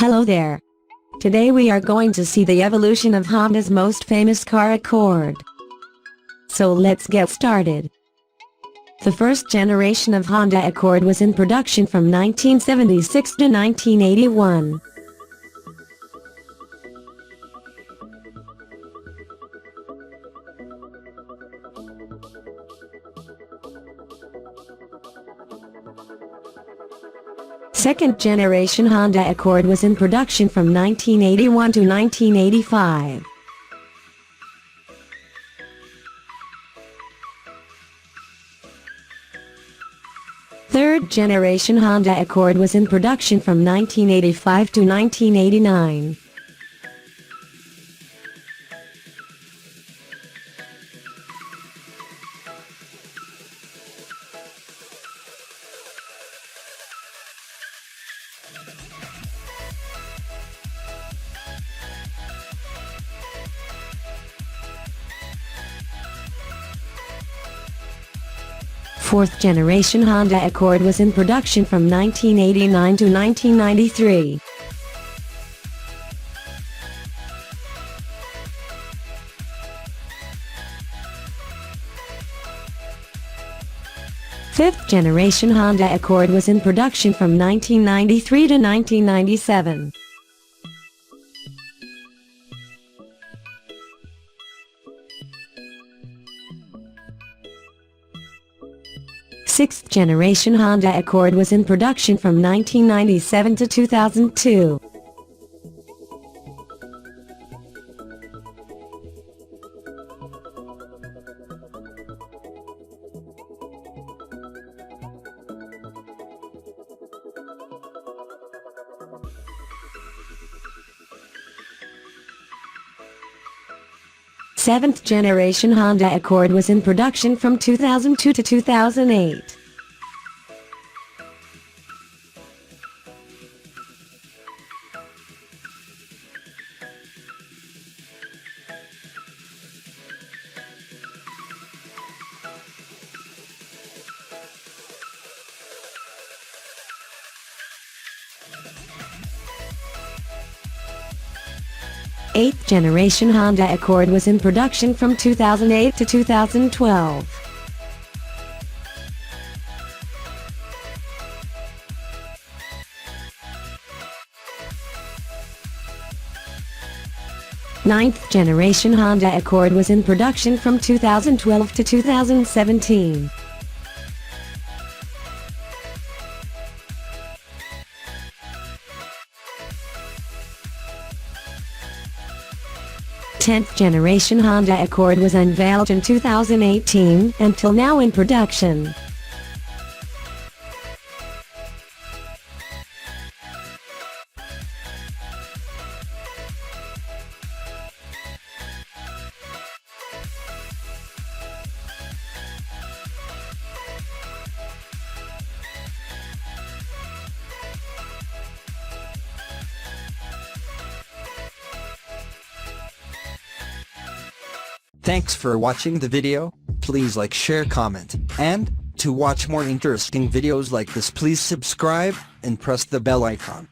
Hello there. Today we are going to see the evolution of Honda's most famous car, Accord. So let's get started. The first generation of Honda Accord was in production from 1976 to 1981. Second generation Honda Accord was in production from 1981 to 1985. Third generation Honda Accord was in production from 1985 to 1989. Fourth generation Honda Accord was in production from 1989 to 1993. Fifth generation Honda Accord was in production from 1993 to 1997. Sixth generation Honda Accord was in production from 1997 to 2002. Seventh generation Honda Accord was in production from 2002 to 2008. Eighth generation Honda Accord was in production from 2008 to 2012. Ninth generation Honda Accord was in production from 2012 to 2017. Tenth generation Honda Accord was unveiled in 2018, until now in production. Thanks for watching the video. Please like, share, comment, and to watch more interesting videos like this, please subscribe and press the bell icon.